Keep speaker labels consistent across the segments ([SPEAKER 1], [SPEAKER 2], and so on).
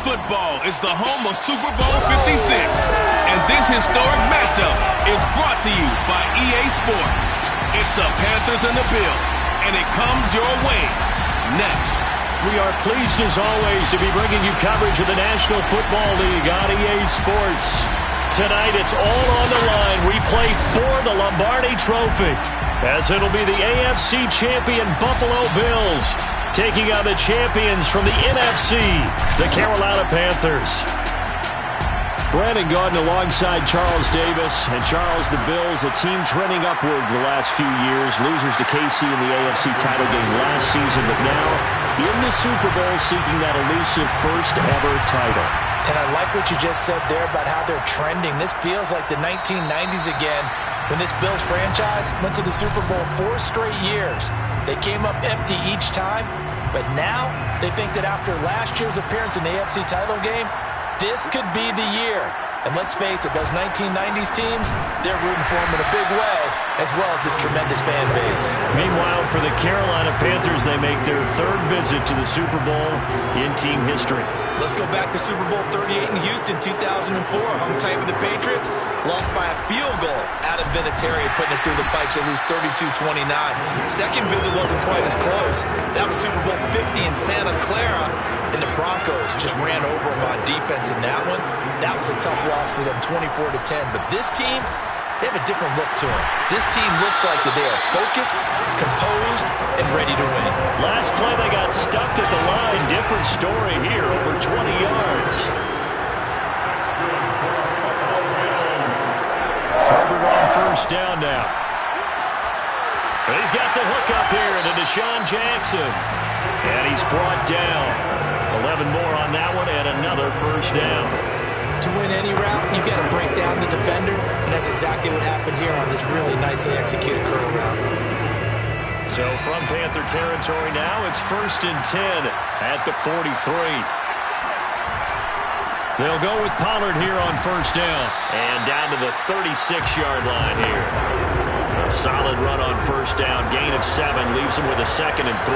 [SPEAKER 1] football is the home of Super Bowl 56, and this historic matchup is brought to you by EA Sports. It's the Panthers and the Bills, and it comes your way next.
[SPEAKER 2] We are pleased, as always, to be bringing you coverage of the National Football League on EA Sports. Tonight, it's all on the line. We play for the Lombardi Trophy, as it'll be the AFC champion Buffalo Bills taking on the champions from the NFC, the Carolina Panthers. Brandon Gaudin alongside Charles Davis. And Charles, the Bills, a team trending upwards the last few years. Losers to KC in the AFC title game last season, but now in the Super Bowl seeking that elusive first-ever title.
[SPEAKER 3] And I like what you just said there about how they're trending. This feels like the 1990s again when this Bills franchise went to the Super Bowl 4 straight years. They came up empty each time, but now they think that after last year's appearance in the AFC title game, this could be the year. And let's face it, those 1990s teams, they're rooting for them in a big way, as well as this tremendous fan base.
[SPEAKER 2] Meanwhile, for the Carolina Panthers, they make their third visit to the Super Bowl in team history.
[SPEAKER 3] Let's go back to Super Bowl 38 in Houston, 2004. Hung tight with the Patriots. Lost by a field goal out of Vinatieri, putting it through the pipes. They lose 32-29. Second visit wasn't quite as close. That was Super Bowl 50 in Santa Clara. And the Broncos just ran over them on defense in that one. That was a tough loss for them, 24-10. But this team, they have a different look to them. This team looks like that they are focused, composed, and ready to win.
[SPEAKER 2] Last play, they got stuffed at the line. Different story here, over 20 yards. Herbert on first down now. He's got the hook up here to Deshaun Jackson. And he's brought down. 11 more on that one, and another first down.
[SPEAKER 3] To win any route, you've got to break down the defender, and that's exactly what happened here on this really nicely executed curl route.
[SPEAKER 2] So from Panther territory now, it's 1st and 10 at the 43. They'll go with Pollard here on first down. And down to the 36-yard line here. A solid run on first down. Gain of 7 leaves him with a 2nd and 3.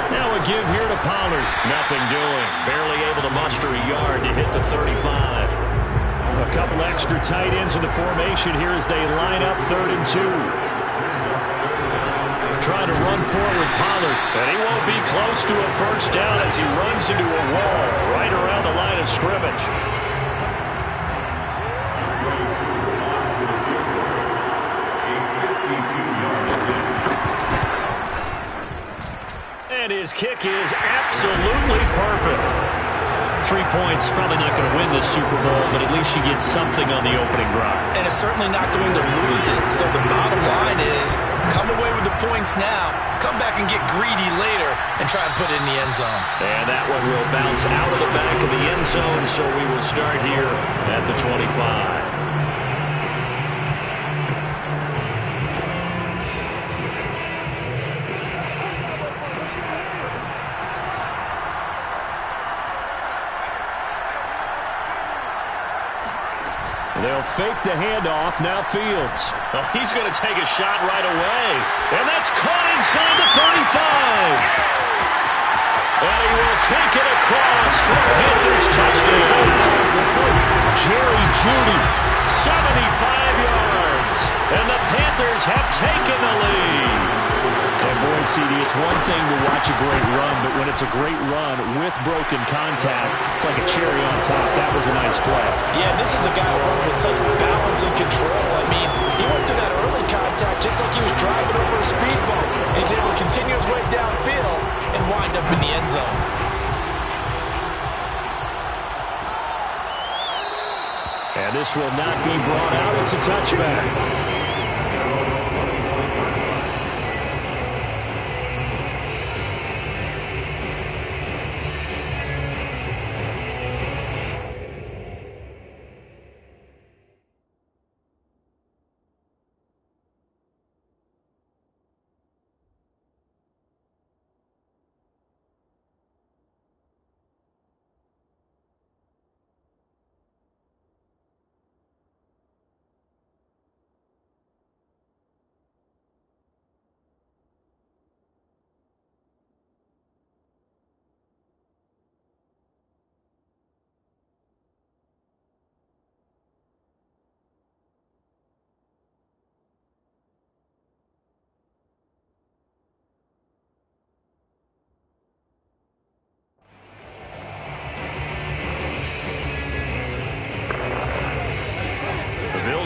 [SPEAKER 2] Now a give here to Pollard. Nothing doing. Barely able to muster a yard to hit the 35. A couple extra tight ends in the formation here as they line up 3rd and 2. Trying to run forward Pollard, and he won't be close to a first down as he runs into a wall right around the line of scrimmage. And his kick is absolutely perfect. 3 points, probably not going to win this Super Bowl, but at least you get something on the opening drive.
[SPEAKER 3] And it's certainly not going to lose it. So the bottom line is, come away with the points now, come back and get greedy later, and try and put it in the end zone.
[SPEAKER 2] And that one will bounce out of the back of the end zone, so we will start here at the 25. They'll fake the handoff. Now Fields. Oh, he's going to take a shot right away. And that's caught inside the 35. And he will take it across for a Panthers touchdown. Jerry Jeudy, 75 yards. And the Panthers have taken the lead. And boy, CD, it's one thing to watch a great run, but when it's a great run with broken contact, it's like a cherry on top. That was a nice play.
[SPEAKER 3] Yeah, this is a guy who runs with such balance and control. I mean, he went through that early contact just like he was driving over a speed bump. And he's able to continue his way downfield and wind up in the end zone.
[SPEAKER 2] And this will not be brought out. It's a touchback.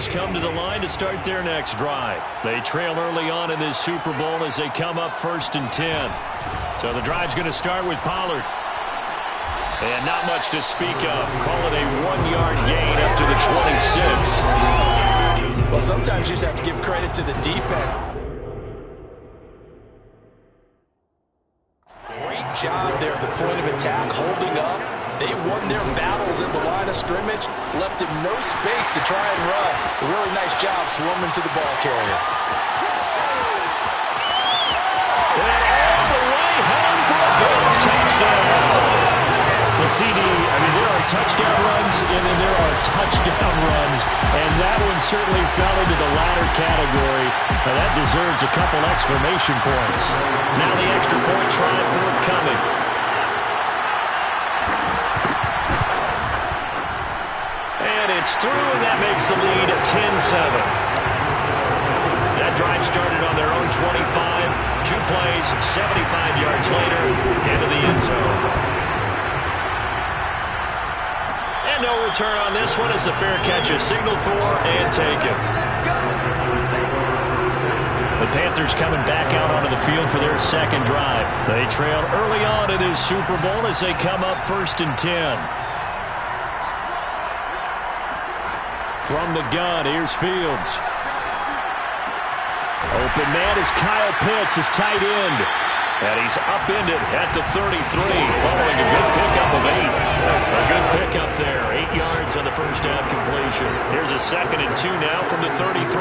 [SPEAKER 2] Bills come to the line to start their next drive. They trail early on in this Super Bowl as they come up 1st and 10. So the drive's going to start with Pollard. And not much to speak of. Call it a 1-yard gain up to the 26.
[SPEAKER 3] Well, sometimes you just have to give credit to the defense. Great job there at the point of attack, holding up. They won their battles at the line of scrimmage, left him no space to try and run. A really nice job swarming to the ball carrier.
[SPEAKER 2] And all the way home for a Bills touchdown. The CD, there are touchdown runs and then there are touchdown runs, and that one certainly fell into the latter category. Now that deserves a couple exclamation points. Now the extra point try forthcoming. And it's through, and that makes the lead at 10-7. That drive started on their own 25. 2 plays, 75 yards later, into the end zone. And no return on this one as the fair catch is signaled for and taken. The Panthers coming back out onto the field for their second drive. They trailed early on in this Super Bowl as they come up 1st and 10. From the gun, here's Fields. Open man is Kyle Pitts, his tight end. And he's upended at the 33, following a good pickup of 8. A good pickup there, 8 yards on the first down completion. Here's a 2nd and 2 now from the 33.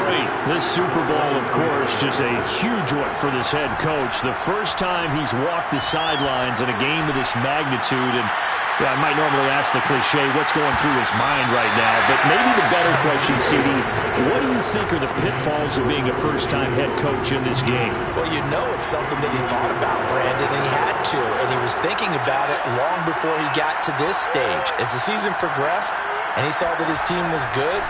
[SPEAKER 4] This Super Bowl, of course, just a huge one for this head coach. The first time he's walked the sidelines in a game of this magnitude, and I might normally ask the cliche, what's going through his mind right now? But maybe the better question, CD, what do you think are the pitfalls of being a first-time head coach in this game?
[SPEAKER 3] Well, you know it's something that he thought about, Brandon, and he had to. And he was thinking about it long before he got to this stage. As the season progressed and he saw that his team was good,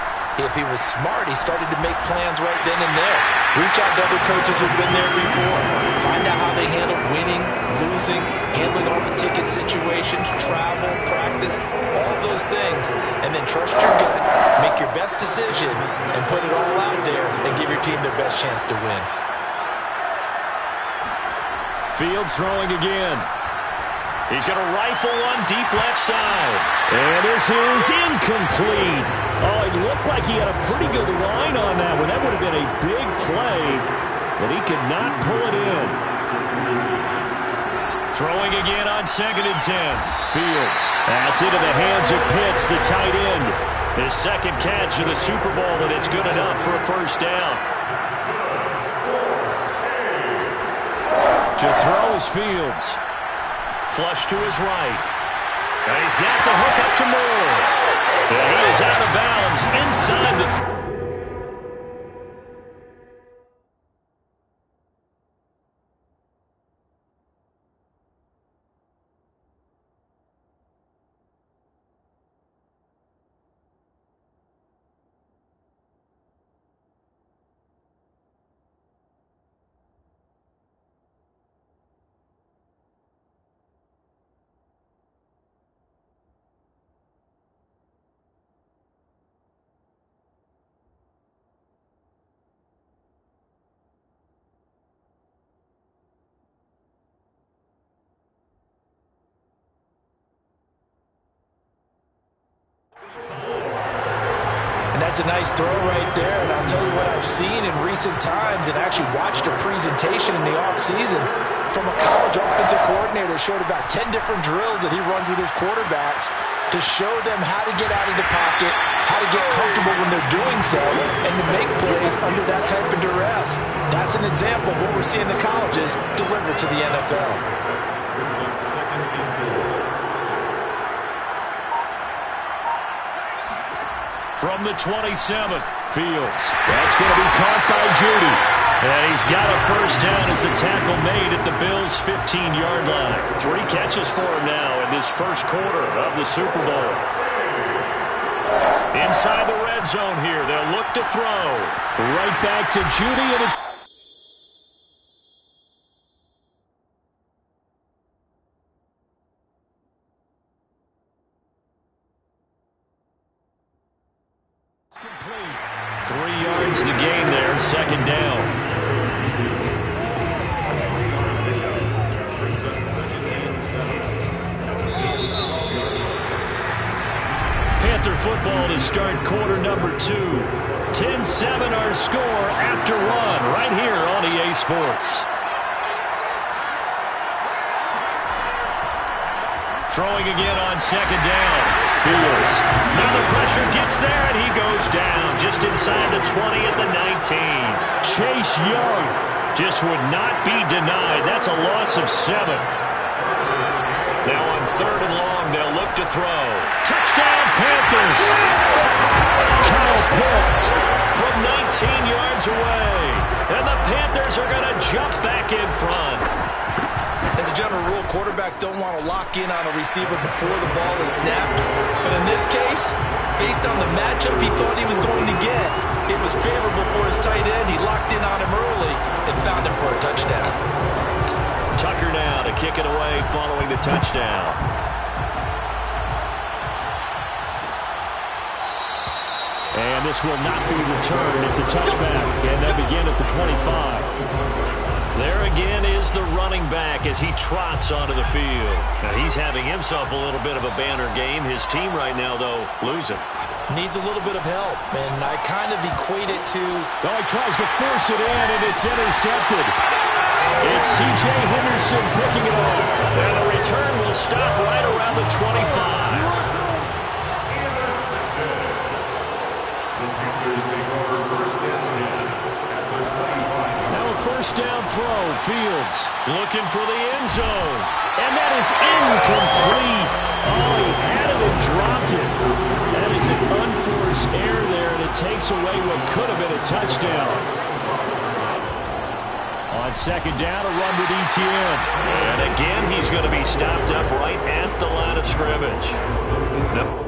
[SPEAKER 3] if he was smart, he started to make plans right then and there. Reach out to other coaches who've been there before. Find out how they handle winning, losing, handling all the ticket situations, travel, practice, all those things. And then trust your gut, make your best decision, and put it all out there and give your team their best chance to win.
[SPEAKER 2] Fields throwing again. He's going to rifle one deep left side.
[SPEAKER 4] And this is incomplete. Oh, it looked like he had a pretty good line on that one. That would have been a big play, but he could not pull it in.
[SPEAKER 2] Throwing again on 2nd and 10.
[SPEAKER 4] Fields. That's into the hands of Pitts, the tight end.
[SPEAKER 2] His second catch of the Super Bowl, and it's good enough for a first down.
[SPEAKER 4] To throw is Fields.
[SPEAKER 2] Flush to his right. And he's got the hook up to Moore. And he is out of bounds inside the...
[SPEAKER 3] That's a nice throw right there, and I'll tell you what I've seen in recent times and actually watched a presentation in the offseason from a college offensive coordinator. Showed about 10 different drills that he runs with his quarterbacks to show them how to get out of the pocket, how to get comfortable when they're doing so, and to make plays under that type of duress. That's an example of what we're seeing the colleges deliver to the NFL.
[SPEAKER 2] From the 27,
[SPEAKER 4] Fields. That's going to be caught by Judy.
[SPEAKER 2] And he's got a first down as the tackle made at the Bills' 15-yard line. 3 catches for him now in this first quarter of the Super Bowl. Inside the red zone here, they'll look to throw.
[SPEAKER 4] Right back to Judy, and it's...
[SPEAKER 2] complete. 3 yards the gain there, second down. Panther football to start quarter number 2. 10-7 our score after one right here on EA Sports. Throwing again on second down. Fields. Now the pressure gets there, and he goes down just inside the 20 at the 19. Chase Young just would not be denied. That's a loss of 7. Now on third and long, they'll look to throw. Touchdown, Panthers! Kyle Pitts from 19 yards away. And the Panthers are going to jump back in front.
[SPEAKER 3] As a general rule, quarterbacks don't want to lock in on a receiver before the ball is snapped. But in this case, based on the matchup he thought he was going to get, it was favorable for his tight end. He locked in on him early and found him for a touchdown.
[SPEAKER 2] Tucker now to kick it away following the touchdown.
[SPEAKER 4] And this will not be returned. It's a touchback, and they begin at the 25.
[SPEAKER 2] There again is the running back as he trots onto the field. Now he's having himself a little bit of a banner game. His team right now, though, losing.
[SPEAKER 3] Needs a little bit of help, and I kind of equate it to...
[SPEAKER 4] Oh, he tries to force it in, and it's intercepted. It's C.J. Henderson picking it off.
[SPEAKER 2] And the return will stop right around the 25.
[SPEAKER 4] First down throw, Fields
[SPEAKER 2] looking for the end zone.
[SPEAKER 4] And that is incomplete. Oh, he had it and dropped it. That is an unforced error there, and it takes away what could have been a touchdown. On second down, a run with ETN.
[SPEAKER 2] And again, he's going to be stopped up right at the line of scrimmage. Nope.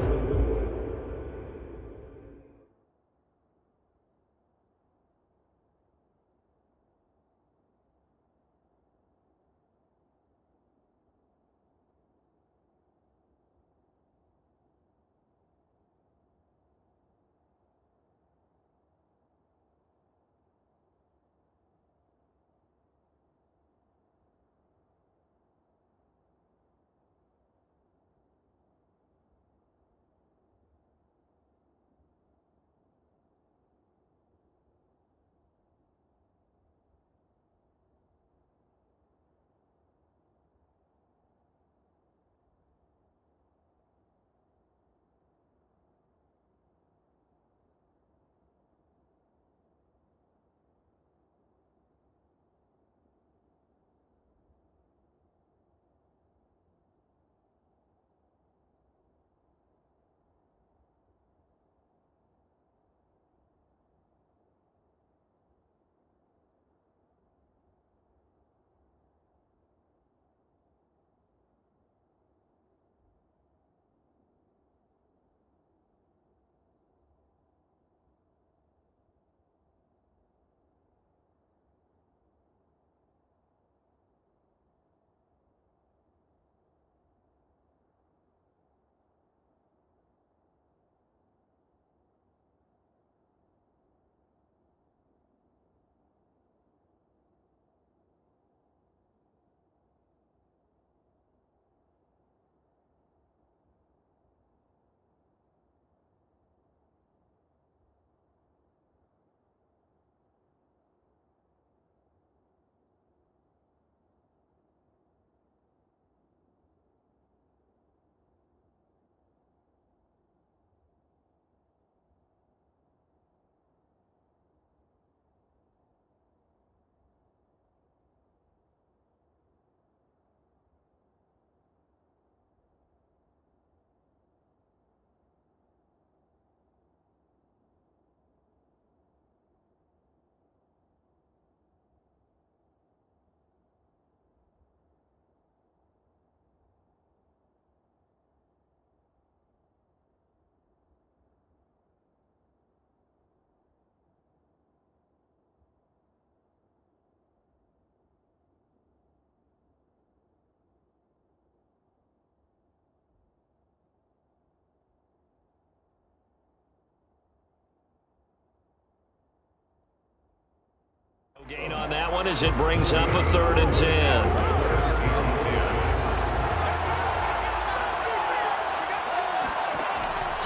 [SPEAKER 2] Gain on that one as it brings up a 3rd and 10.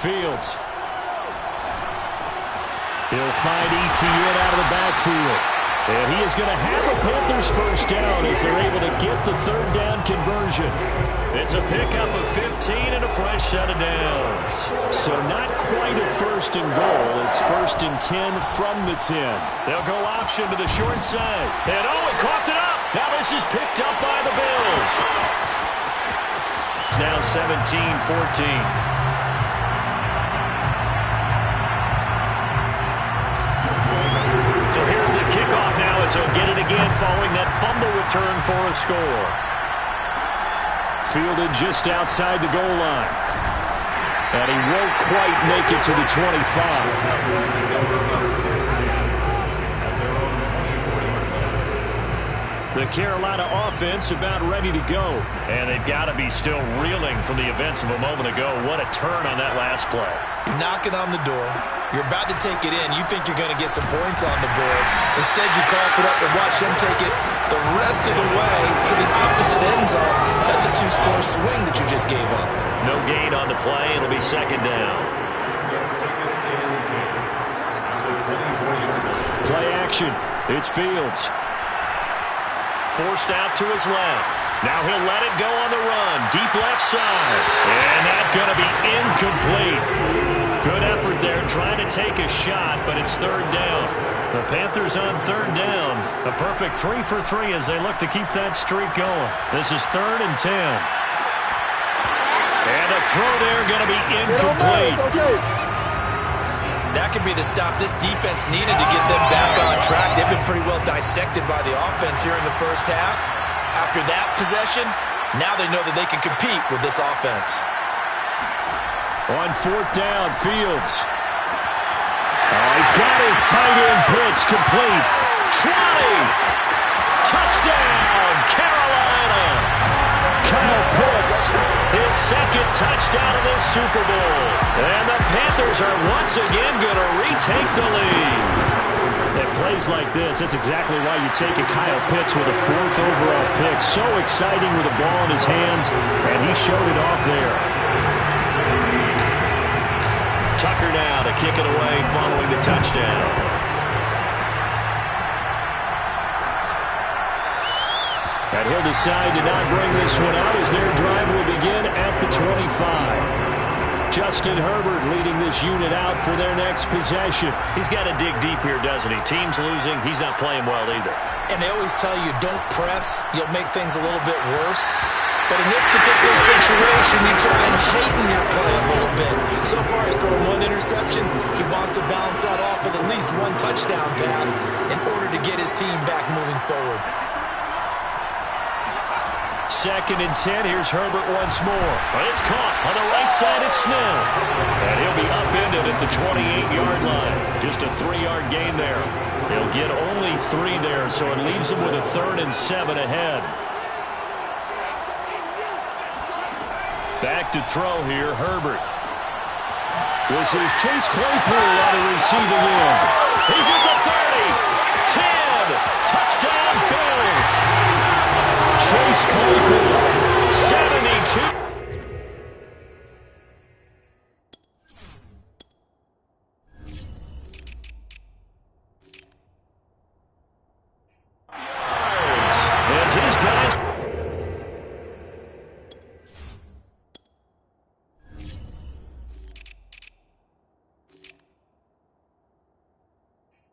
[SPEAKER 2] Fields. He'll find ETN out of the backfield. And he is going to have a Panthers first down as they're able to get the 3rd down conversion. It's a pickup of 15 and a fresh set of downs. So not quite a 1st and goal. It's 1st and 10 from the 10. They'll go option to the short side. And he coughed it up. Now this is picked up by the Bills. It's now 17-14. So here's the kickoff now as he'll get it again following that fumble return for a score. Fielded just outside the goal line. And he won't quite make it to the 25. The Carolina offense about ready to go. And they've got to be still reeling from the events of a moment ago. What a turn on that last play.
[SPEAKER 3] You're knocking on the door. You're about to take it in. You think you're going to get some points on the board. Instead, you cough it up and watch them take it the rest of the way to the opposite end zone. That's a 2-score swing that you just gave up.
[SPEAKER 2] No gain on the play. It'll be 2nd down. Play action. It's Fields. Forced out to his left. Now he'll let it go on the run. Deep left side. And that's going to be incomplete. Good effort there trying to take a shot, but it's 3rd down. The Panthers on 3rd down. A perfect 3 for 3 as they look to keep that streak going. This is 3rd and 10. And the throw there going to be incomplete.
[SPEAKER 3] That could be the stop this defense needed to get them back on track. They've been pretty well dissected by the offense here in the first half. After that possession, now they know that they can compete with this offense.
[SPEAKER 2] On 4th down, Fields. He's got his tight end pitch complete. Try! Touchdown, Carolina! Kyle Pitts, his 2nd touchdown of this Super Bowl. And the Panthers are once again going to retake the lead. At plays like this, that's exactly why you take a Kyle Pitts with a 4th overall pick. So exciting with the ball in his hands, and he showed it off there. Tucker now to kick it away following the touchdown. And he'll decide to not bring this one out as their drive will begin at the 25. Justin Herbert leading this unit out for their next possession. He's got to dig deep here, doesn't he? Team's losing. He's not playing well either.
[SPEAKER 3] And they always tell you, don't press. You'll make things a little bit worse. But in this particular situation, you try and heighten your play a little bit. So far, he's thrown 1 interception. He wants to balance that off with at least 1 touchdown pass in order to get his team back moving forward.
[SPEAKER 2] 2nd and 10. Here's Herbert once more. But it's caught on the right side. It's Smith. And he'll be upended at the 28-yard line. Just a 3-yard gain there. He'll get only 3 there, so it leaves him with a 3rd and 7 ahead. Back to throw here, Herbert. This is Chase Claypool on the receiving end. He's at the 30. 10. Touchdown, Bills. Chase Claypool, 72. As his guys.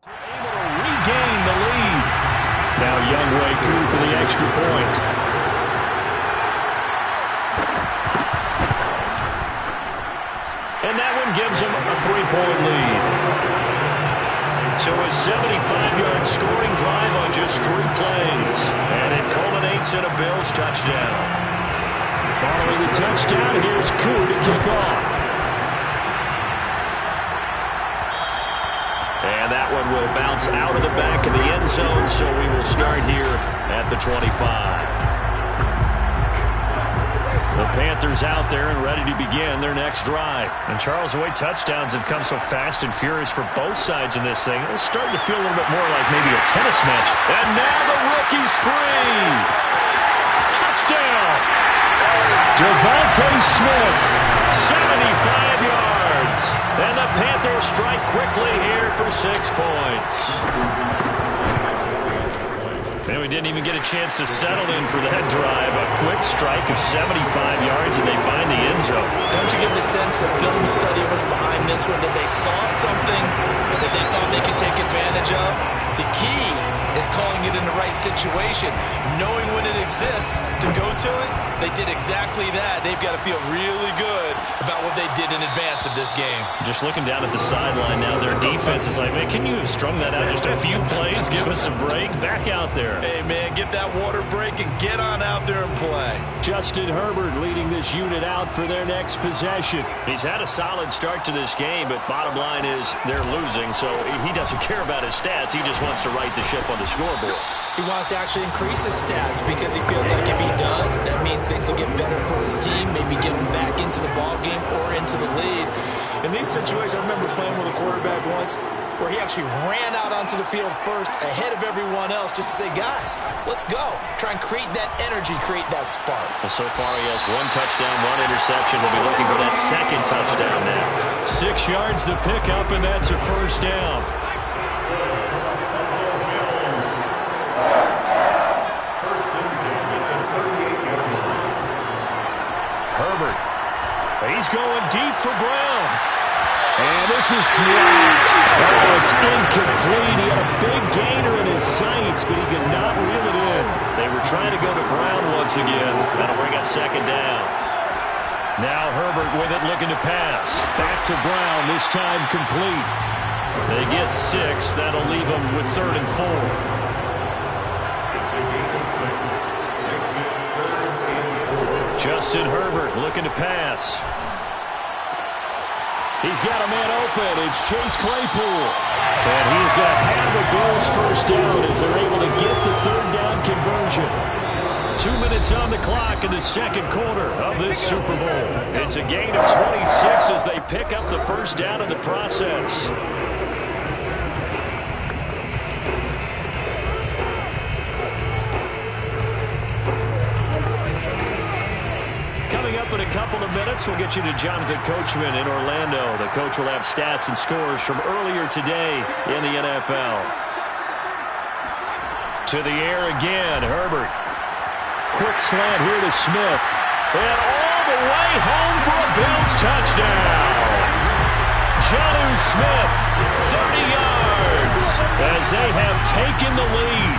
[SPEAKER 2] Able to regain the lead. Now Youngway through for the extra point. And that one gives them a 3-point lead. So a 75-yard scoring drive on just 3 plays. And it culminates in a Bills touchdown. Following the touchdown, here's Koo to kick off. And that one will bounce out of the back of the end zone, so we will start here at the 25. The Panthers out there and ready to begin their next drive. And Charles, the way touchdowns have come so fast and furious for both sides in this thing, it's starting to feel a little bit more like maybe a tennis match. And now the rookie's free. Touchdown. Devontae Smith, 75 yards. And the Panthers strike quickly here for 6 points. And we didn't even get a chance to settle in for that drive. A quick strike of 75 yards, and they find the end zone.
[SPEAKER 3] Don't you get the sense that film study was behind this one, that they saw something that they thought they could take advantage of? The key is calling it in the right situation, knowing when it exists to go to it. They did exactly that. They've got to feel really good about what they did in advance of this game.
[SPEAKER 2] Just looking down at the sideline now, their defense is like, man, can you have strung that out just a few plays? Give us a break. Back out there.
[SPEAKER 3] Hey, man, get that water break and get on out there and play.
[SPEAKER 4] Justin Herbert leading this unit out for their next possession.
[SPEAKER 2] He's had a solid start to this game, but bottom line is they're losing, so he doesn't care about his stats. He just wants to right the ship on the scoreboard.
[SPEAKER 3] He wants to actually increase his stats because he feels like if he does, that means things will get better for his team, maybe get him back into the ball game or into the lead. In these situations, I remember playing with a quarterback once where he actually ran out onto the field first ahead of everyone else just to say, guys, let's go. Try and create that energy, create that spark.
[SPEAKER 2] Well, so far he has 1 touchdown, 1 interception. They'll be looking for that second touchdown now.
[SPEAKER 4] 6 yards the pickup, and that's a first down. Herbert. He's going deep for Brown. And this is dropped. Oh, it's incomplete. He had a big gainer in his sights, but he could not reel it in.
[SPEAKER 2] They were trying to go to Brown once again. That'll bring up second down.
[SPEAKER 4] Now Herbert with it, looking to pass. Back to Brown, this time complete.
[SPEAKER 2] They get 6. That'll leave them with 3rd and 4.
[SPEAKER 4] Justin Herbert looking to pass. He's got a man open. It's Chase Claypool. And he's going to have the Bills first down as they're able to get the 3rd down conversion. 2 minutes on the clock in the second quarter of this Super Bowl. It's a gain of 26 as they pick up the first down in the process. Coming up in a couple of minutes, we'll get you to Jonathan Coachman in Orlando. The coach will have stats and scores from earlier today in the NFL. To the air again, Herbert. Quick slant here to Smith. And all the way home for a Bills touchdown. Jonnu Smith, 30 yards, as they have taken the lead.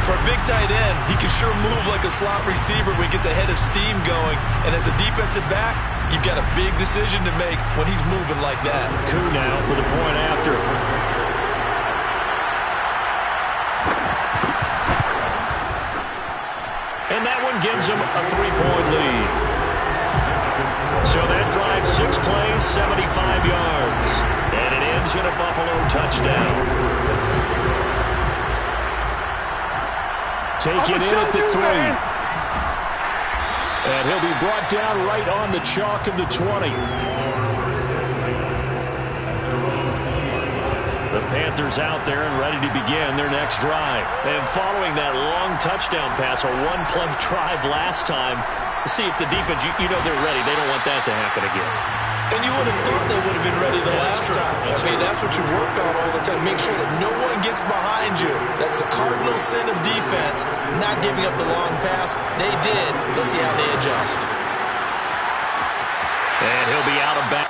[SPEAKER 3] For a big tight end, he can sure move like a slot receiver when he gets a head of steam going. And as a defensive back, you've got a big decision to make when he's moving like that.
[SPEAKER 4] Coup now for the point after.
[SPEAKER 2] And that one gives them a 3-point lead. So that drive, 6 plays, 75 yards. And it ends in a Buffalo touchdown.
[SPEAKER 4] Taken in at the 3. And he'll be brought down right on the chalk of the 20. The Panthers out there and ready to begin their next drive. And following that long touchdown pass, a 1-play drive last time, see if the defense, you know they're ready. They don't want that to happen again.
[SPEAKER 3] And you would have thought they would have been ready the last time. I mean, that's what you work on all the time. Make sure that no one gets behind you. That's the cardinal sin of defense, not giving up the long pass. They did. Let's see how they adjust.
[SPEAKER 2] And he'll be out of bounds.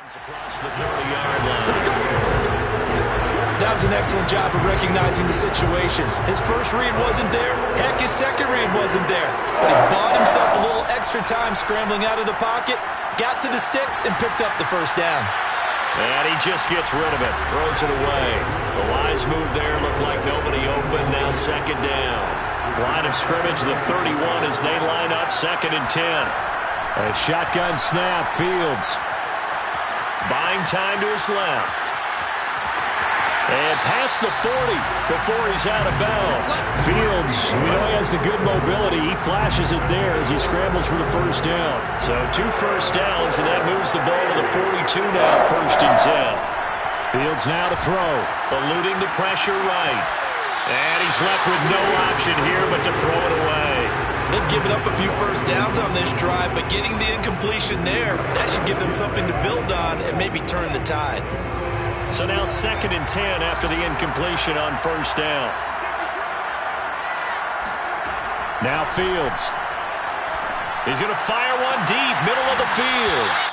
[SPEAKER 2] Across the 30-yard line.
[SPEAKER 3] That was an excellent job of recognizing the situation. His first read wasn't there. Heck, his second read wasn't there. But he bought himself a little extra time scrambling out of the pocket, got to the sticks, and picked up the first down.
[SPEAKER 2] And he just gets rid of it, throws it away. The wise move there looked like nobody open, now second down. Line of scrimmage, the 31 as they line up, 2nd and 10.
[SPEAKER 4] A shotgun snap, Fields.
[SPEAKER 2] Buying time to his left. And past the 40 before he's out of bounds.
[SPEAKER 4] Fields, we know he has the good mobility. He flashes it there as he scrambles for the first down.
[SPEAKER 2] So 2 first downs, and that moves the ball to the 42 now, 1st and 10.
[SPEAKER 4] Fields now to throw.
[SPEAKER 2] Eluding the pressure right. And he's left with no option here but to throw it away.
[SPEAKER 3] They've given up a few first downs on this drive, but getting the incompletion there, that should give them something to build on and maybe turn the tide.
[SPEAKER 2] So now 2nd and 10 after the incompletion on first down.
[SPEAKER 4] Now Fields.
[SPEAKER 2] He's going to fire one deep, middle of the field.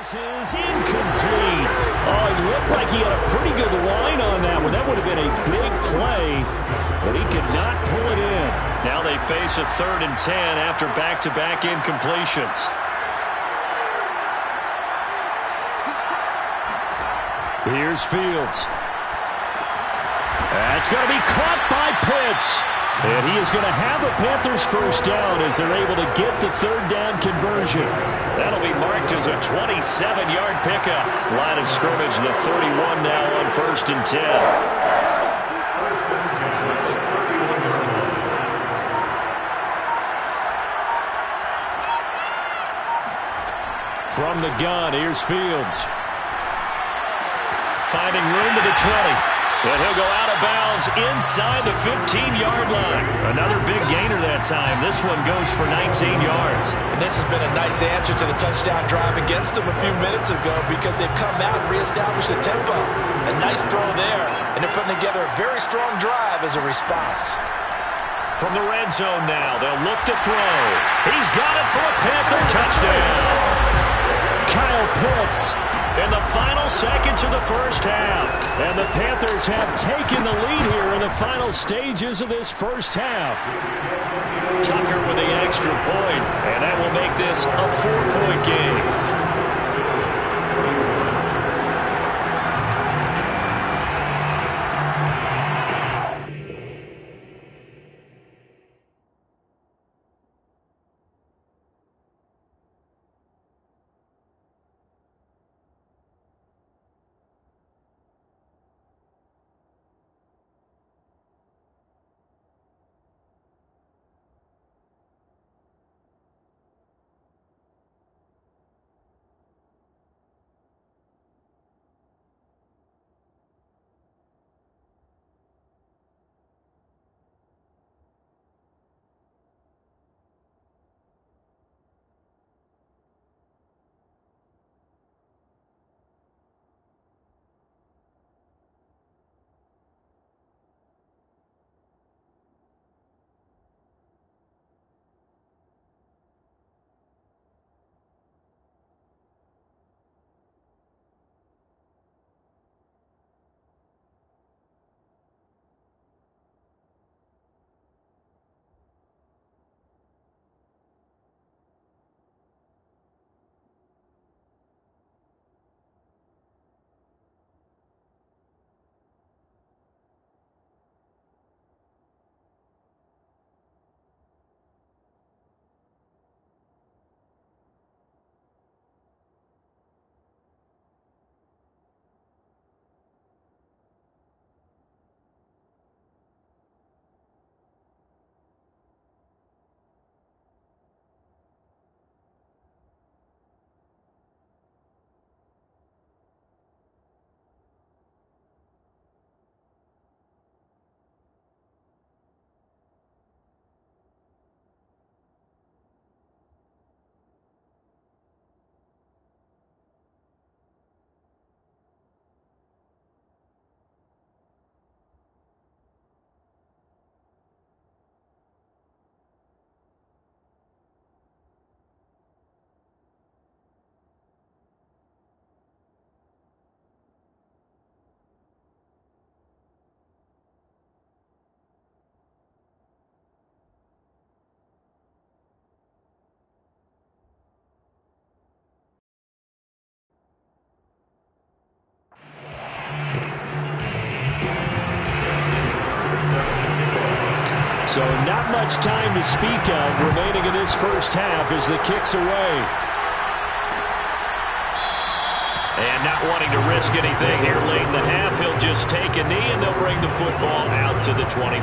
[SPEAKER 2] Is incomplete. Oh, it looked like he had a pretty good line on that one. That would have been a big play, but he could not pull it in. Now they face a 3rd and 10 after back-to-back incompletions. Here's Fields. That's going to be caught by Pitts. And he is going to have a Panthers first down as they're able to get the 3rd down conversion. That'll be marked as a 27-yard pickup. Line of scrimmage, the 31 now on 1st and 10. From the gun, here's Fields. Finding room to the 20. And he'll go out of bounds inside the 15-yard line. Another big gainer that time. This one goes for 19 yards.
[SPEAKER 3] And this has been a nice answer to the touchdown drive against them a few minutes ago because they've come out and reestablished the tempo. A nice throw there, and they're putting together a very strong drive as a response.
[SPEAKER 2] From the red zone now, they'll look to throw. He's got it for a Panther touchdown. Kyle Pitts in the final seconds of the first half. And the Panthers have taken the lead here in the final stages of this first half. Tucker with the extra point, and that will make this a 4-point game. So not much time to speak of remaining in this first half as the kick's away. And not wanting to risk anything here late in the half, he'll just take a knee and they'll bring the football out to the 25.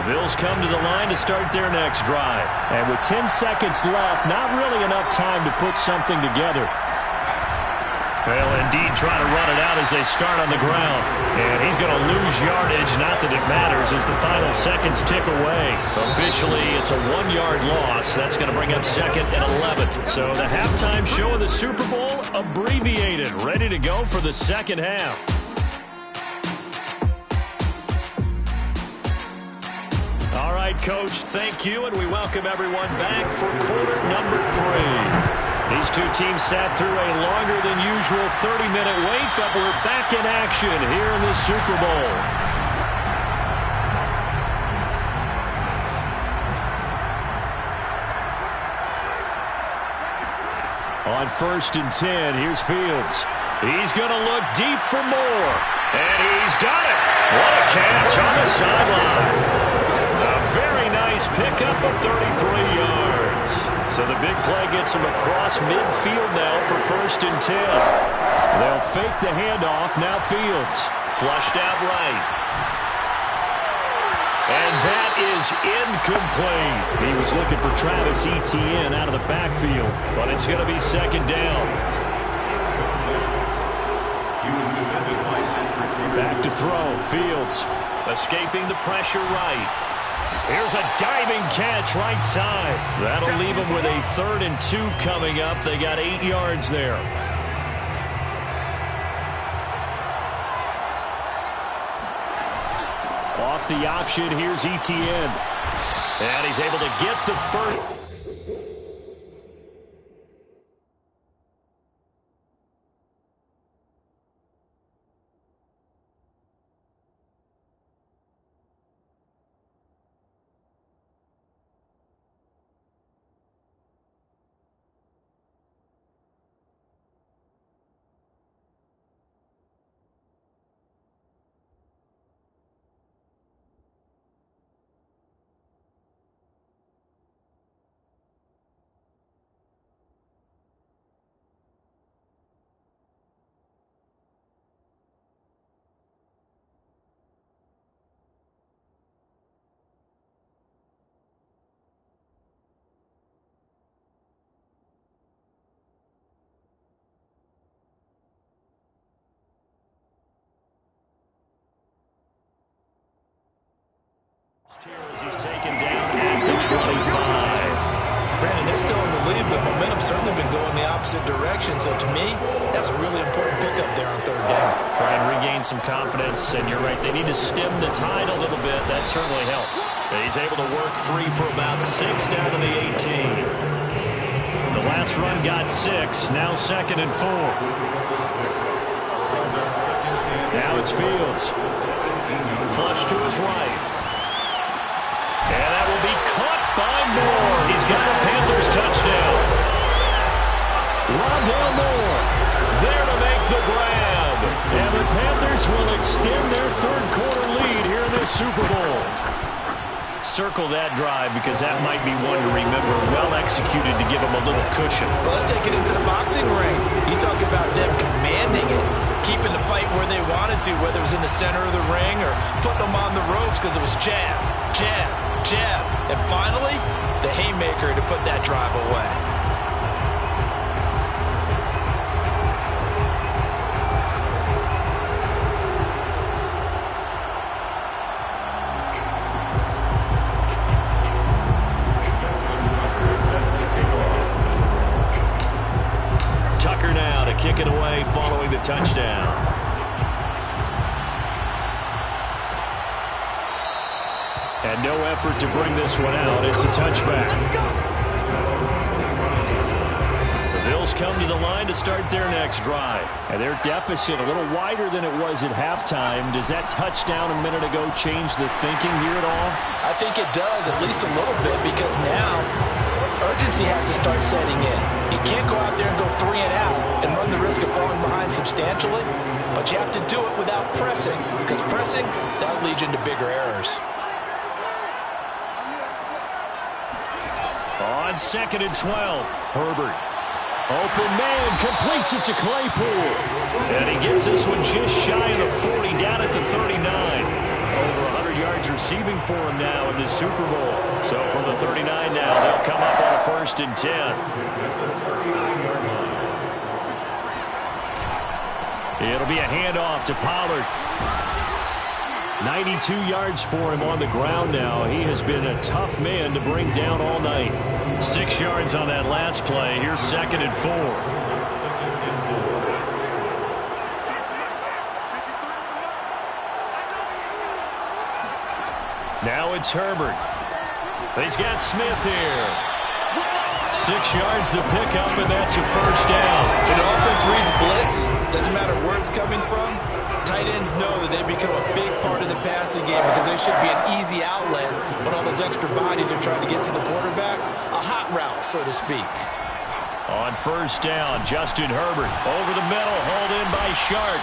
[SPEAKER 2] The Bills come to the line to start their next drive. And with 10 seconds left, not really enough time to put something together. Well, indeed, trying to run it out as they start on the ground. And he's going to lose yardage, not that it matters, as the final seconds tick away. Officially, it's a 1-yard loss. That's going to bring up 2nd and 11. So the halftime show of the Super Bowl abbreviated, ready to go for the second half. All right, Coach, thank you, and we welcome everyone back for quarter number 3. These two teams sat through a longer than usual 30-minute wait, but we're back in action here in the Super Bowl. On 1st and 10, here's Fields. He's going to look deep for more. And he's got it. What a catch on the sideline. A very nice pickup of 33 yards. So the big play gets him across midfield now for 1st and 10. They'll fake the handoff. Now Fields. Flushed out right. And that is incomplete. He was looking for Travis Etienne out of the backfield, but it's going to be 2nd down. Back to throw. Fields escaping the pressure right. Here's a diving catch right side. That'll leave them with a 3rd and 2 coming up. They got 8 yards there. Off the option, here's Etienne. And he's able to get the first. Here as he's taken down at the 25.
[SPEAKER 3] Brandon, they're still in the lead, but momentum's certainly been going the opposite direction. So to me, that's a really important pickup there on 3rd down.
[SPEAKER 2] Try and regain some confidence, and you're right, they need to stem the tide a little bit. That certainly helped. He's able to work free for about 6 down to the 18. The last run got 6, now 2nd and 4. Now it's Fields. Flush to his right. And that will be caught by Moore. He's got a Panthers touchdown. Rondale Moore there to make the grab. And the Panthers will extend their 3rd quarter lead here in this Super Bowl. Circle that drive because that might be one to remember. Well executed to give them a little cushion.
[SPEAKER 3] Well, let's take it into the boxing ring. You talk about them commanding it, keeping the fight where they wanted to, whether it was in the center of the ring or putting them on the ropes because it was jab, jab, jab. And finally, the haymaker to put that drive away.
[SPEAKER 2] Tucker now to kick it away following the touchdown. And no effort to bring this one out. It's a touchback. The Bills come to the line to start their next drive. And their deficit a little wider than it was at halftime. Does that touchdown a minute ago change the thinking here at all?
[SPEAKER 3] I think it does, at least a little bit, because now urgency has to start setting in. You can't go out there and go 3 and out and run the risk of falling behind substantially, but you have to do it without pressing, because pressing, that'll lead you into bigger errors.
[SPEAKER 2] On 2nd and 12, Herbert. Open man, completes it to Claypool. And he gets this one just shy of the 40, down at the 39. Over 100 yards receiving for him now in this Super Bowl. So from the 39 now, they'll come up on a 1st and 10. It'll be a handoff to Pollard. 92 yards for him on the ground now. He has been a tough man to bring down all night. 6 yards on that last play. Here's 2nd and 4. Now it's Herbert. He's got Smith here. 6 yards the pickup, and that's a first down.
[SPEAKER 3] When the offense reads blitz, doesn't matter where it's coming from, tight ends know that they become a big part of the passing game because they should be an easy outlet when all those extra bodies are trying to get to the quarterback. A hot route, so to speak.
[SPEAKER 2] On first down, Justin Herbert over the middle, hauled in by Shark.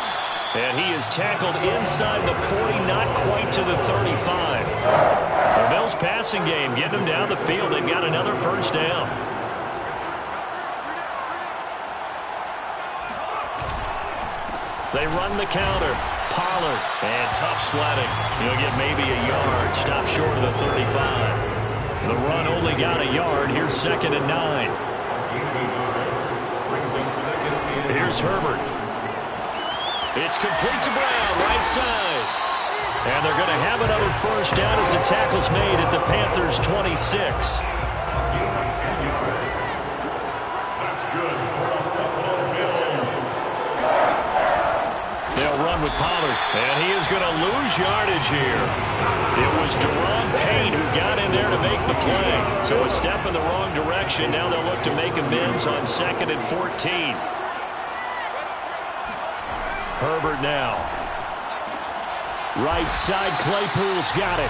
[SPEAKER 2] And he is tackled inside the 40, not quite to the 35. The Bills passing game getting them down the field. They've got another first down. They run the counter. Pollard, and tough sledding. He'll get maybe a yard. Stop short of the 35. The run only got a yard. Here's 2nd and 9. Here's Herbert. It's complete to Brown, right side. And they're going to have another first down as the tackle's made at the Panthers' 26. They'll run with Pollard, and he is going to lose yardage here. It was Deron Payne who got in there to make the play. So a step in the wrong direction. Now they'll look to make amends on 2nd and 14. Herbert now. Right side, Claypool's got it.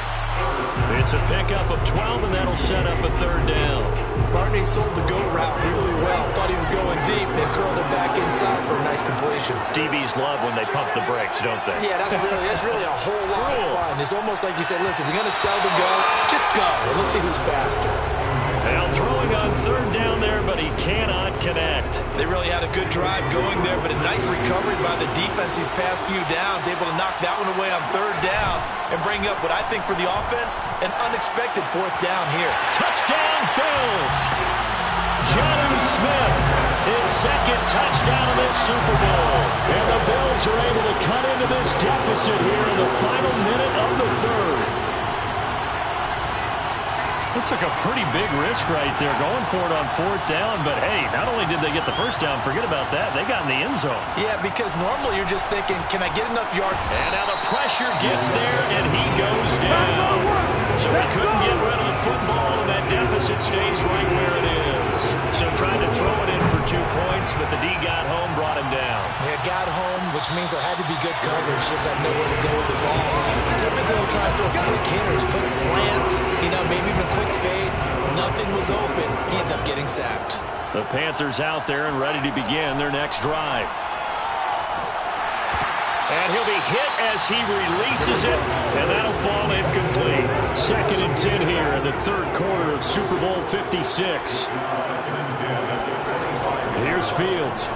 [SPEAKER 2] It's a pickup of 12, and that'll set up a third down.
[SPEAKER 3] Barney sold the go route really well. Thought he was going deep, then curled it back inside for a nice completion.
[SPEAKER 2] DBs love when they pump the brakes, don't they?
[SPEAKER 3] Yeah, that's really a whole lot of fun. It's almost like you said, listen, if you're going to sell the go, just go, and let's see who's faster.
[SPEAKER 2] Now throwing on third down there, but he cannot connect.
[SPEAKER 3] They really had a good drive going there, but a nice recovery by the defense these past few downs, able to knock that one away on third down and bring up what I think for the offense, an unexpected fourth down here.
[SPEAKER 2] Touchdown, Bills! Jonnu Smith, his second touchdown of this Super Bowl. And the Bills are able to cut into this deficit here in the final minute of the third. It took a pretty big risk right there going for it on fourth down, but hey, not only did they get the first down, forget about that, they got in the end zone.
[SPEAKER 3] Yeah, because normally you're just thinking, can I get enough yards?
[SPEAKER 2] And now the pressure gets there, and he goes down. So he couldn't get rid of the football, and that deficit stays right where it is. So trying to throw it in for 2 points, but the D got home, brought him down.
[SPEAKER 3] Yeah, got home, which means there had to be good coverage, just had nowhere to go with the ball. Typically, they'll try to throw quick hitters, quick slants, maybe even a quick fade. Nothing was open. He ends up getting sacked.
[SPEAKER 2] The Panthers out there and ready to begin their next drive. And he'll be hit as he releases it, and that'll fall incomplete. 2nd and 10 here in the third quarter of Super Bowl 56. Here's Fields.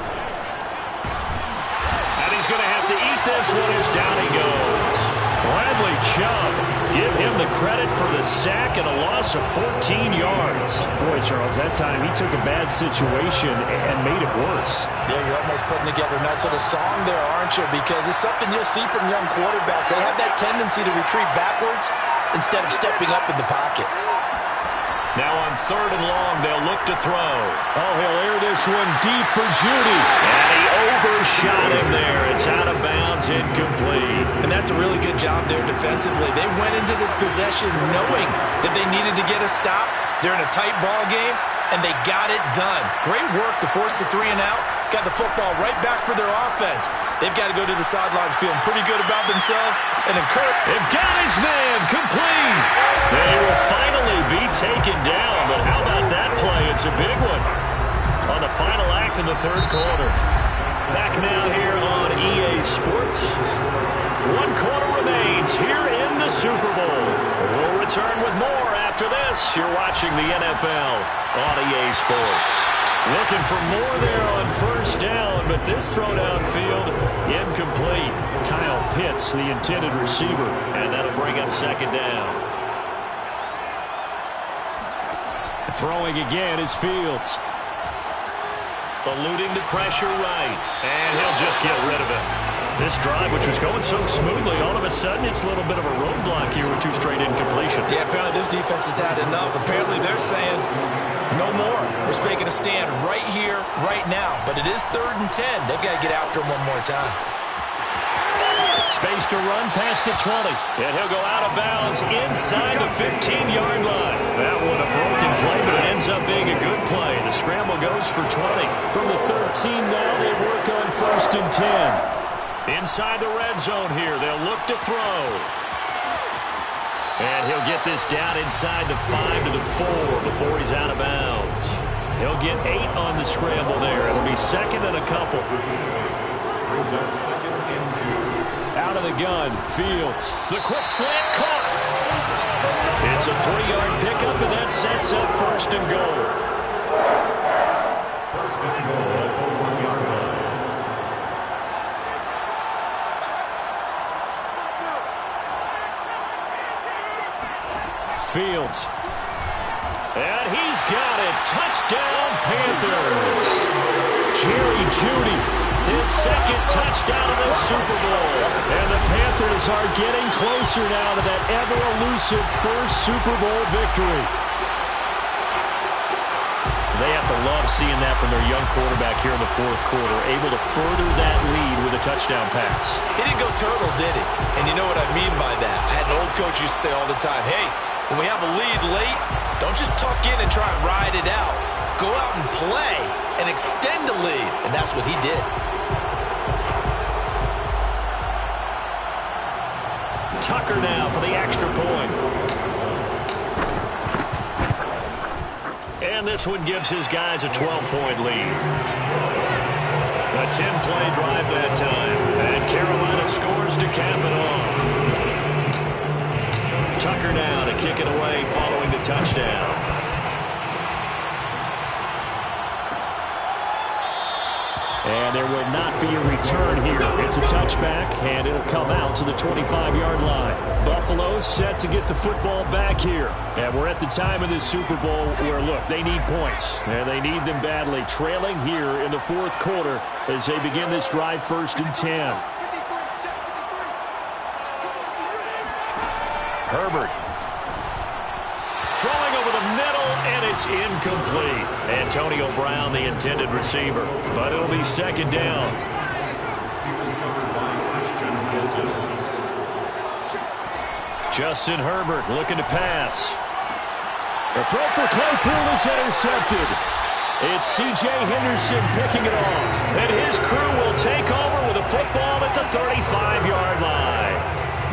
[SPEAKER 2] And he's going to have to eat this one as down he goes. Bradley Chubb, give him the credit for the sack and a loss of 14 yards.
[SPEAKER 4] Boy, Charles, that time he took a bad situation and made it worse.
[SPEAKER 3] Yeah, you're almost putting together a nice little song there, aren't you? Because it's something you'll see from young quarterbacks. They have that tendency to retreat backwards instead of stepping up in the pocket.
[SPEAKER 2] Now on third and long, they'll look to throw. Oh, he'll air this one deep for Judy. And he overshot him there. It's out of bounds, incomplete.
[SPEAKER 3] And that's a really good job there defensively. They went into this possession knowing that they needed to get a stop. They're in a tight ball game, and they got it done. Great work to force the 3 and out. Got the football right back for their offense. They've got to go to the sidelines feeling pretty good about themselves. And
[SPEAKER 2] they've got his man complete. They will finally be taken down. But how about that play? It's a big one on the final act of the third quarter. Back now here on EA Sports. 1 quarter remains here in the Super Bowl. We'll return with more after this. You're watching the NFL on EA Sports. Looking for more there on first down, but this throw downfield incomplete.
[SPEAKER 4] Kyle Pitts, the intended receiver.
[SPEAKER 2] And that'll bring up 2nd down.
[SPEAKER 4] Throwing again is Fields.
[SPEAKER 2] Eluding the pressure right. And he'll just get rid of it. This drive, which was going so smoothly, all of a sudden it's a little bit of a roadblock here with 2 straight incompletions.
[SPEAKER 3] Yeah, apparently this defense has had enough. Apparently they're saying, no more. We're making a stand right here, right now. But it is 3rd and 10. They've got to get after him one more time.
[SPEAKER 2] Space to run past the 20. And he'll go out of bounds inside the 15-yard line. That one a broken play, but it ends up being a good play. The scramble goes for 20.
[SPEAKER 4] From the 13 now, they work on 1st and 10.
[SPEAKER 2] Inside the red zone here, they'll look to throw. And he'll get this down inside the 5 to the 4 before he's out of bounds. He'll get 8 on the scramble there. It'll be 2nd and a couple.
[SPEAKER 4] Out of the gun, Fields.
[SPEAKER 2] The quick slant caught. It's a 3-yard pickup, and that sets up 1st and goal.
[SPEAKER 5] 1st and goal at the 1-yard line.
[SPEAKER 4] Fields.
[SPEAKER 2] And he's got it. Touchdown, Panthers.
[SPEAKER 4] Jerry Jeudy.
[SPEAKER 2] His 2nd touchdown of the Super Bowl.
[SPEAKER 4] And the Panthers are getting closer now to that ever-elusive first Super Bowl victory.
[SPEAKER 2] They have to love seeing that from their young quarterback here in the 4th quarter, able to further that lead with a touchdown pass.
[SPEAKER 3] He didn't go turtle, did he? And you know what I mean by that. I had an old coach used to say all the time, hey, when we have a lead late, don't just tuck in and try and ride it out. Go out and play and extend the lead. And that's what he did.
[SPEAKER 2] Tucker now for the extra point. And this one gives his guys a 12-point lead. A 10-play drive that time. And Carolina scores to cap it off. Tucker now to kick it away following the touchdown.
[SPEAKER 4] And there will not be a return here. It's a touchback, and it'll come out to the 25-yard line. Buffalo set to get the football back here. And we're at the time of this Super Bowl where, look, they need points. And they need them badly. Trailing here in the 4th quarter as they begin this drive 1st and 10.
[SPEAKER 2] Herbert. Throwing over the middle, and it's incomplete. Antonio Brown, the intended receiver. But it'll be 2nd down. Justin Herbert looking to pass.
[SPEAKER 4] The throw for Claypool is intercepted. It's C.J. Henderson picking it off.
[SPEAKER 2] And his crew will take over with a football at the 35-yard line.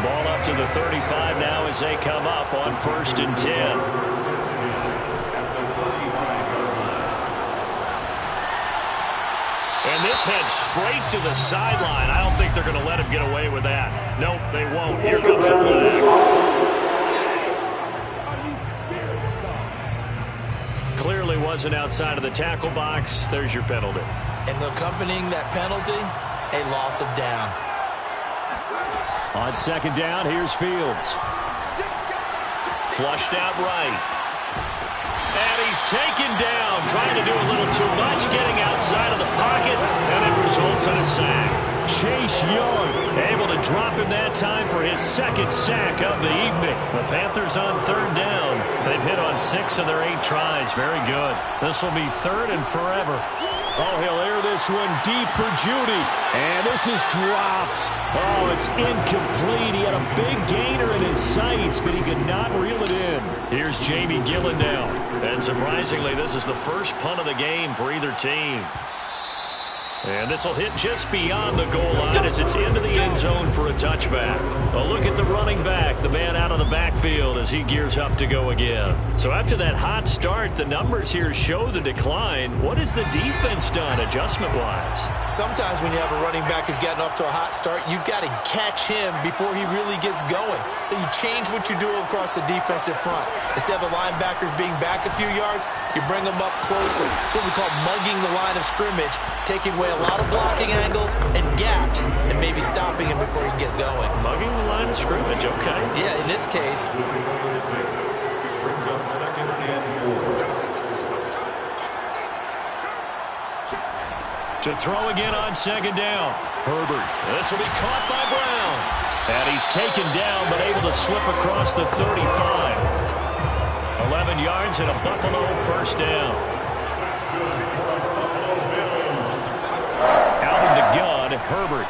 [SPEAKER 2] Ball up to the 35 now as they come up on 1st and 10. And this heads straight to the sideline. I don't think they're going to let him get away with that. Nope, they won't. Here comes the flag. Clearly wasn't outside of the tackle box. There's your penalty.
[SPEAKER 3] And accompanying that penalty, a loss of down.
[SPEAKER 4] On 2nd down, here's Fields.
[SPEAKER 2] Flushed out right. And he's taken down, trying to do a little too much, getting outside of the pocket, and it results in a sack.
[SPEAKER 4] Chase Young
[SPEAKER 2] able to drop him that time for his 2nd sack of the evening. The Panthers on 3rd down. They've hit on 6 of their 8 tries. Very good. This will be 3rd and forever.
[SPEAKER 4] Oh, he'll air this one deep for Jeudy. And this is dropped. Oh, it's incomplete. He had a big gainer in his sights, but he could not reel it in.
[SPEAKER 2] Here's Jamie Gillen now. And surprisingly, this is the first punt of the game for either team. And this will hit just beyond the goal line as it's into the end zone for a touchback. A look at the running back, the man out of the backfield as he gears up to go again. So after that hot start, the numbers here show the decline. What has the defense done adjustment-wise?
[SPEAKER 3] Sometimes when you have a running back who's gotten off to a hot start, you've got to catch him before he really gets going. So you change what you do across the defensive front. Instead of the linebackers being back a few yards, you bring them up closer. It's what we call mugging the line of scrimmage, taking away a lot of blocking angles and gaps and maybe stopping him before he can get going.
[SPEAKER 2] Mugging the line of scrimmage, okay.
[SPEAKER 3] Yeah, in this case.
[SPEAKER 5] Brings up 2nd and 4.
[SPEAKER 2] To throw again on 2nd down. Herbert. This will be caught by Brown. And he's taken down but able to slip across the 35. 11 yards and a Buffalo 1st down. Out of the gun, Herbert.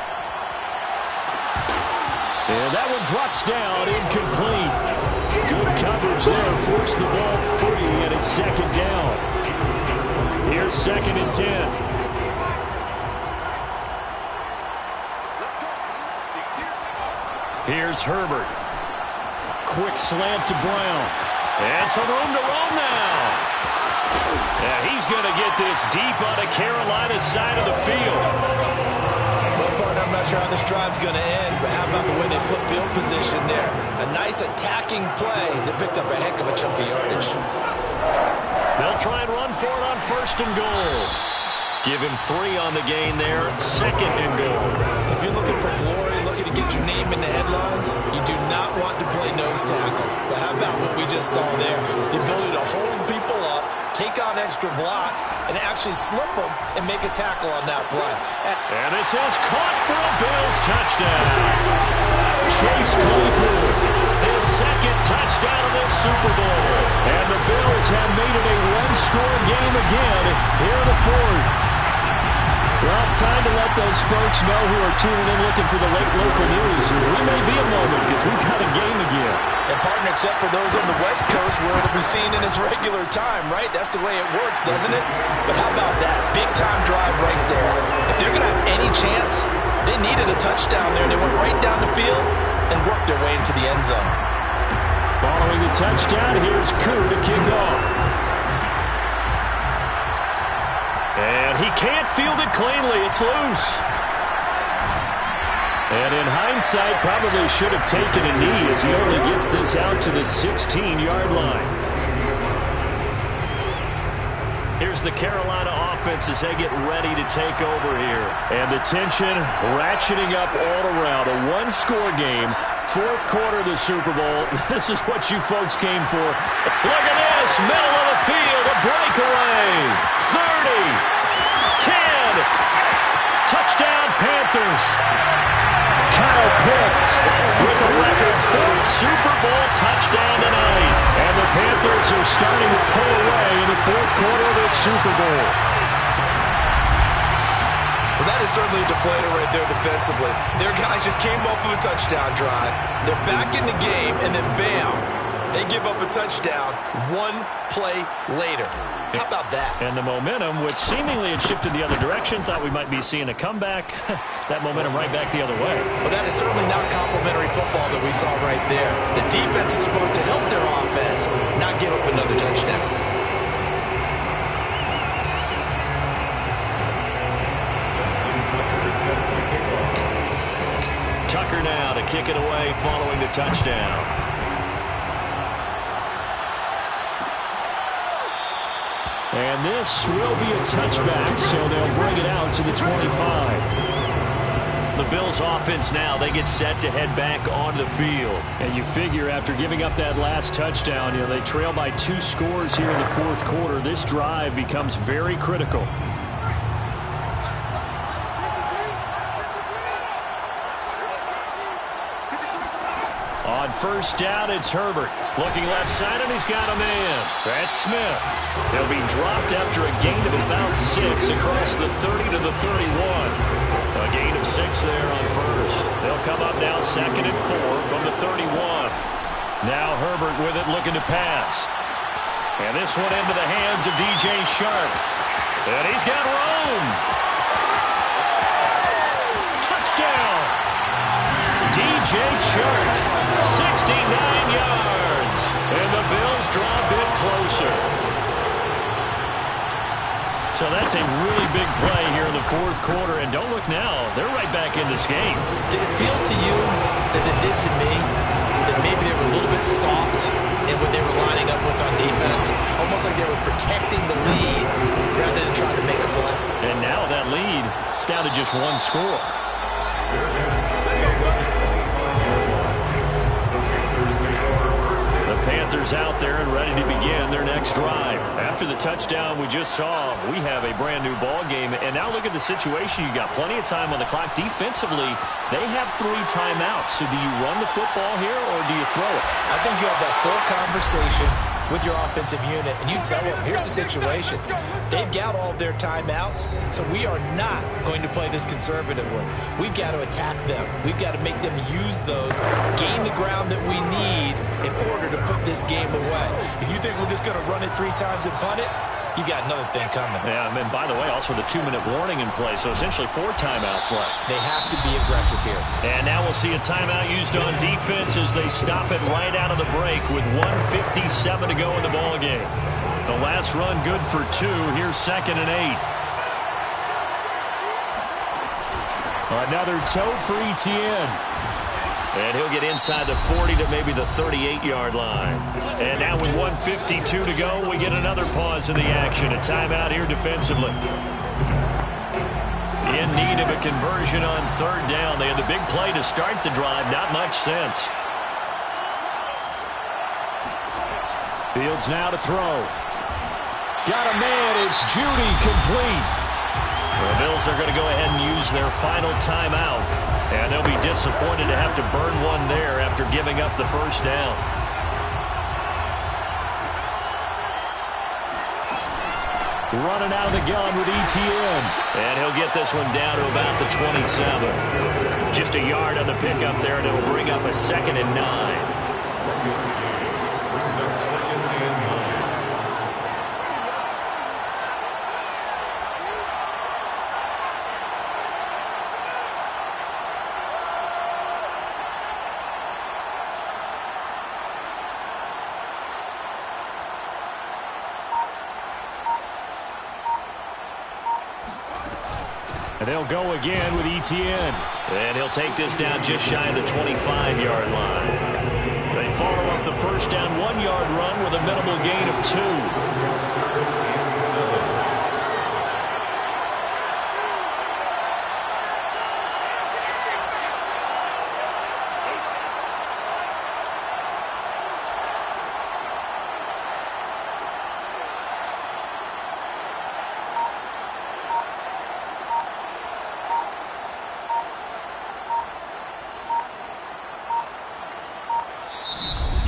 [SPEAKER 2] And that one drops down, incomplete. Good coverage there, forced the ball free, and it's second down. Here's 2nd and 10. Here's Herbert. Quick slant to Brown. And some room to roam now. Yeah, he's going to get this deep on the Carolina side of the field.
[SPEAKER 3] Well, partner, I'm not sure how this drive's going to end, but how about the way they flip field position there? A nice attacking play that picked up a heck of a chunk of yardage.
[SPEAKER 2] They'll try and run for it on 1st and goal. Give him 3 on the gain there, 2nd and goal.
[SPEAKER 3] If you're looking for glory, looking to get your name in the headlines, you do not want to play nose tackle. But how about what we just saw there? The ability to hold people up, take on extra blocks, and actually slip them and make a tackle on that play.
[SPEAKER 2] And this is caught for a Bills touchdown. Chase Claypool, his 2nd touchdown of this Super Bowl. And the Bills have made it a one-score game again here in the 4th. Well, time to let those folks know who are tuning in looking for the late local news. We may be a moment because we've got a game again.
[SPEAKER 3] And, partner, except for those on the West Coast where it'll be seen in its regular time, right? That's the way it works, doesn't it? But how about that? Big-time drive right there. If they're going to have any chance, they needed a touchdown there, and they went right down the field and worked their way into the end zone.
[SPEAKER 2] Following the touchdown, here's Koo to kick off. And he can't field it cleanly. It's loose. And in hindsight, probably should have taken a knee as he only gets this out to the 16-yard line. Here's the Carolina offense as they get ready to take over here. And the tension ratcheting up all around. A one-score game. 4th quarter of the Super Bowl. This is what you folks came for. Look at this. Middle of the field. A breakaway. 30. 10. Touchdown Panthers. Kyle Pitts with a record 4th Super Bowl touchdown tonight. And the Panthers are starting to pull away in the 4th quarter of this Super Bowl.
[SPEAKER 3] Well, that is certainly a deflator right there defensively. Their guys just came off of a touchdown drive. They're back in the game, and then bam, they give up a touchdown one play later. How about that?
[SPEAKER 2] And the momentum, which seemingly had shifted the other direction, thought we might be seeing a comeback. That momentum right back the other way.
[SPEAKER 3] Well, that is certainly not complimentary football that we saw right there. The defense is supposed to help their offense, not give up another touchdown.
[SPEAKER 2] Tucker now to kick it away following the touchdown. And this will be a touchback, so they'll bring it out to the 25. The Bills offense now, they get set to head back onto the field. And you figure after giving up that last touchdown, they trail by 2 scores here in the 4th quarter. This drive becomes very critical. On 1st down, it's Herbert. Looking left side, and he's got a man. That's Smith. He'll be dropped after a gain of about 6 across the 30 to the 31. A gain of 6 there on 1st. They'll come up now 2nd and 4 from the 31. Now Herbert with it looking to pass. And this one into the hands of DJ Shark. And he's got room. Touchdown. DJ Shark. 69 yards. And the Bills draw a bit closer. So that's a really big play here in the 4th quarter. And don't look now. They're right back in this game.
[SPEAKER 3] Did it feel to you, as it did to me, that maybe they were a little bit soft in what they were lining up with on defense? Almost like they were protecting the lead rather than trying to make a play.
[SPEAKER 2] And now that lead is down to just 1 score. Panthers out there and ready to begin their next drive. After the touchdown we just saw, we have a brand new ball game. And now look at the situation. You got plenty of time on the clock. Defensively, they have 3 timeouts. So do you run the football here or do you throw it?
[SPEAKER 3] I think you have that full conversation with your offensive unit, and you tell them, here's the situation. They've got all of their timeouts, so we are not going to play this conservatively. We've got to attack them. We've got to make them use those, gain the ground that we need in order to put this game away. If you think we're just going to run it 3 times and punt it, you got another thing coming.
[SPEAKER 2] Yeah, and by the way, also the 2-minute warning in play, so essentially 4 timeouts left.
[SPEAKER 3] They have to be aggressive here.
[SPEAKER 2] And now we'll see a timeout used on defense as they stop it right out of the break with 1:57 to go in the ballgame. The last run good for 2. Here's 2nd and 8. Another toe for Etienne. And he'll get inside the 40 to maybe the 38-yard line. And now with 1:52 to go, we get another pause in the action. A timeout here defensively. In need of a conversion on 3rd down. They had the big play to start the drive. Not much sense.
[SPEAKER 4] Fields now to throw. Got a man. It's Judy, complete.
[SPEAKER 2] The Bills are going to go ahead and use their final timeout. And they'll be disappointed to have to burn one there after giving up the 1st down.
[SPEAKER 4] Running out of the gun with Etienne.
[SPEAKER 2] And he'll get this one down to about the 27. Just a yard on the pickup there, and it'll bring up a 2nd and 9.
[SPEAKER 5] Brings up 2nd and 9.
[SPEAKER 4] And they'll go again with Etienne.
[SPEAKER 2] And he'll take this down just shy of the 25-yard line. They follow up the 1st down 1-yard run with a minimal gain of 2.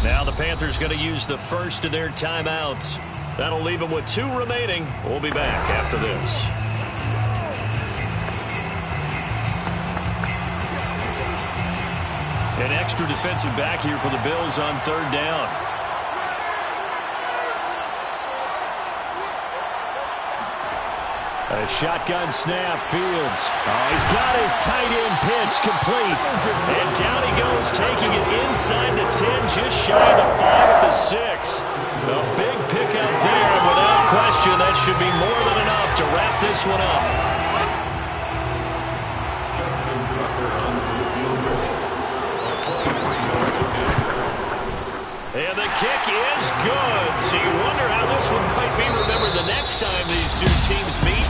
[SPEAKER 2] Now the Panthers going to use the first of their timeouts. That'll leave them with 2 remaining. We'll be back after this. An extra defensive back here for the Bills on 3rd down.
[SPEAKER 4] A shotgun snap, Fields. Oh, he's got his tight end pitch complete.
[SPEAKER 2] And down he goes, taking it inside the 10, just shy of the 5 at the 6. A big pickup there, and without question, that should be more than enough to wrap this one up.
[SPEAKER 5] Justin Tucker on the field goal.
[SPEAKER 2] And the kick is good. So you wonder how this one might be remembered the next time these 2 teams meet.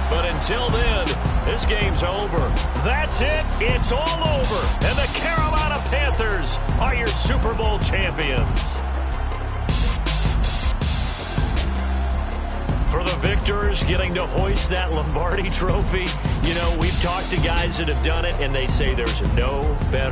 [SPEAKER 2] But until then, this game's over. That's it. It's all over. And the Carolina Panthers are your Super Bowl champions. For the victors getting to hoist that Lombardi trophy, you know, we've talked to guys that have done it, and they say there's no better